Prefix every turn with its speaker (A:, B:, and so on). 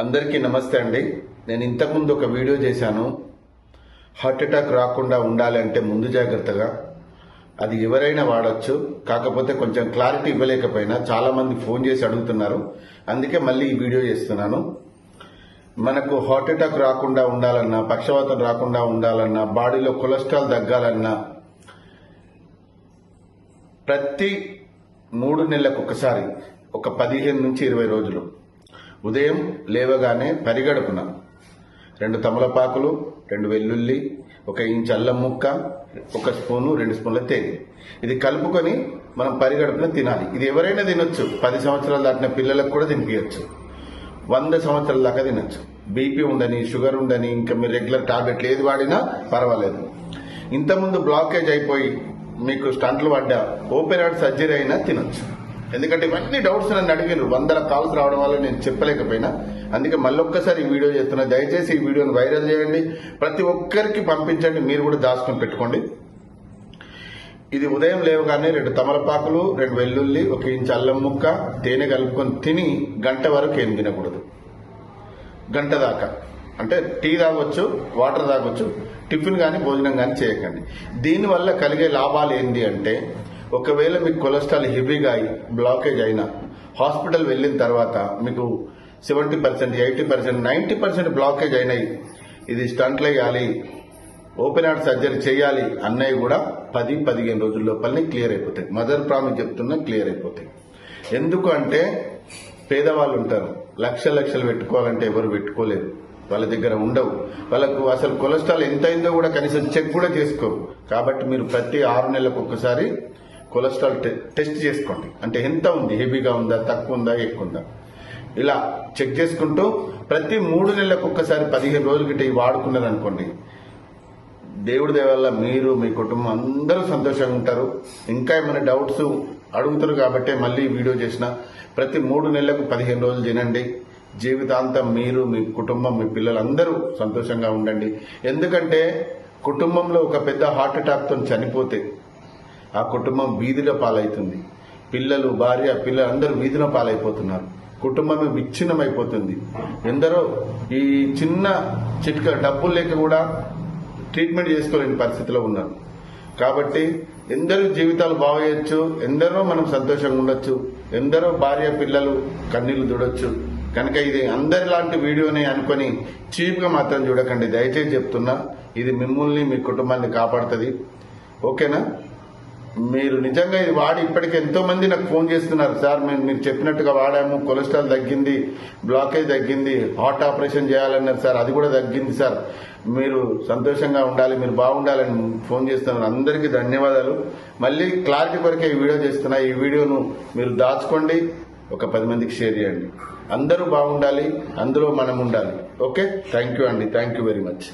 A: అందరికీ నమస్తే అండి. నేను ఇంతకుముందు ఒక వీడియో చేశాను. హార్ట్ అటాక్ రాకుండా ఉండాలి అంటే ముందు జాగ్రత్తగా. అది ఎవరైనా వాడచ్చు. కాకపోతే కొంచెం క్లారిటీ ఇవ్వలేకపోయినా చాలామంది ఫోన్ చేసి అడుగుతున్నారు. అందుకే మళ్ళీ ఈ వీడియో చేస్తున్నాను. మనకు హార్ట్ అటాక్ రాకుండా ఉండాలన్నా, పక్షవాతం రాకుండా ఉండాలన్నా, బాడీలో కొలెస్ట్రాల్ తగ్గాలన్నా ప్రతి 3 నెలలకు ఒకసారి ఒక 15 నుంచి 20 రోజులు ఉదయం లేవగానే పరిగడుపున 2 తమలపాకులు, 2 వెల్లుల్లి, 1 ఇంచు అల్లం ముక్క, 1 స్పూను 2 స్పూన్ల తేనె ఇది కలుపుకొని మనం పరిగడుపున తినాలి. ఇది ఎవరైనా తినొచ్చు. 10 సంవత్సరాలు దాటిన పిల్లలకు కూడా తినిపించచ్చు. 100 సంవత్సరాల దాకా తినొచ్చు. బీపీ ఉండని, షుగర్ ఉండని, ఇంకా మీరు రెగ్యులర్ టాబ్లెట్లు ఏది వాడినా పర్వాలేదు. ఇంతకుముందు బ్లాకేజ్ అయిపోయి మీకు స్టంట్లు పడ్డా, ఓపెన్ హార్ట్ సర్జరీ అయినా తినొచ్చు. ఎందుకంటే ఇవన్నీ డౌట్స్ నన్ను అడిగారు. 100 కాల్స్ రావడం వల్ల నేను చెప్పలేకపోయినా, అందుకే మళ్ళొక్కసారి ఈ వీడియో చేస్తున్నా. దయచేసి ఈ వీడియోని వైరల్ చేయండి, ప్రతి ఒక్కరికి పంపించండి. మీరు కూడా దాచుకొని పెట్టుకోండి. ఇది ఉదయం లేవగానే 2 తమలపాకులు, 2 వెల్లుల్లి, 1 ఇంచు అల్లం ముక్క, తేనె కలుపుకొని తిని గంట వరకు ఏం తినకూడదు. గంట దాకా అంటే టీ తాగొచ్చు, వాటర్ తాగొచ్చు, టిఫిన్ కానీ భోజనం కానీ చేయకండి. దీనివల్ల కలిగే లాభాలు ఏంటి అంటే, ఒకవేళ మీకు కొలెస్ట్రాల్ హెవీగా అయి బ్లాకేజ్ అయినా హాస్పిటల్ వెళ్ళిన తర్వాత మీకు 70%, 80%, 90% బ్లాకేజ్ అయినాయి, ఇది స్టంట్లు వేయాలి, ఓపెన్ హార్ట్ సర్జరీ చేయాలి అన్నవి కూడా 10-15 రోజుల లోపలనే క్లియర్ అయిపోతాయి. మదర్ ప్రామిస్ చెప్తున్నా క్లియర్ అయిపోతాయి. ఎందుకు అంటే పేదవాళ్ళు ఉంటారు, లక్షలు పెట్టుకోవాలంటే ఎవరు పెట్టుకోలేరు, వాళ్ళ దగ్గర ఉండవు. వాళ్ళకు అసలు కొలెస్ట్రాల్ ఎంత అయిందో కూడా కనీసం చెక్ కూడా చేసుకోరు. కాబట్టి మీరు ప్రతి 6 నెలలకు ఒక్కసారి కొలెస్ట్రాల్ టెస్ట్ చేసుకోండి. అంటే ఎంత ఉంది, హెవీగా ఉందా, తక్కువ ఉందా, ఎక్కువ ఉందా, ఇలా చెక్ చేసుకుంటూ ప్రతి 3 నెలలకు ఒక్కసారి 15 రోజుల గిట్ట ఇవి వాడుకున్నారనుకోండి, దేవుడి దయ వల్ల మీరు, మీ కుటుంబం అందరూ సంతోషంగా ఉంటారు. ఇంకా ఏమైనా డౌట్స్ అడుగుతారు కాబట్టి మళ్ళీ వీడియో చేసిన. ప్రతి 3 నెలలకు 15 రోజులు తినండి. జీవితాంతం మీరు, మీ కుటుంబం, మీ పిల్లలందరూ సంతోషంగా ఉండండి. ఎందుకంటే కుటుంబంలో ఒక పెద్ద హార్ట్ అటాక్తో చనిపోతే ఆ కుటుంబం వీధిలో పాలవుతుంది. పిల్లలు, భార్య, పిల్లలందరూ వీధిలో పాలైపోతున్నారు. కుటుంబమే విచ్ఛిన్నమైపోతుంది. ఎందరో ఈ చిన్న చిట్కా డబ్బులు లేక కూడా ట్రీట్మెంట్ చేసుకోలేని పరిస్థితిలో ఉన్నారు. కాబట్టి ఎందరో జీవితాలు బాగోయొచ్చు, ఎందరో మనం సంతోషంగా ఉండొచ్చు, ఎందరో భార్య పిల్లలు కన్నీళ్లు దుడొచ్చు. కనుక ఇది అందరిలాంటి వీడియోని అనుకొని చీప్గా మాత్రం చూడకండి. దయచేసి చెప్తున్నా, ఇది మిమ్మల్ని, మీ కుటుంబాన్ని కాపాడుతుంది. ఓకేనా? మీరు నిజంగా ఇది వాడి ఇప్పటికీ ఎంతో మంది నాకు ఫోన్ చేస్తున్నారు. సార్ మీరు చెప్పినట్టుగా వాడాము, కొలెస్ట్రాల్ తగ్గింది, బ్లాకేజ్ తగ్గింది, హార్ట్ ఆపరేషన్ చేయాలన్నారు సార్, అది కూడా తగ్గింది సార్, మీరు సంతోషంగా ఉండాలి, మీరు బాగుండాలని ఫోన్ చేస్తున్నారు. అందరికీ ధన్యవాదాలు. మళ్ళీ క్లారిటీ కొరకే ఈ వీడియో చేస్తున్నా. ఈ వీడియోను మీరు దాచుకోండి, ఒక 10 మందికి షేర్ చేయండి. అందరూ బాగుండాలి, అందులో మనం ఉండాలి. ఓకే, థ్యాంక్ యూ అండి. Thank you very much.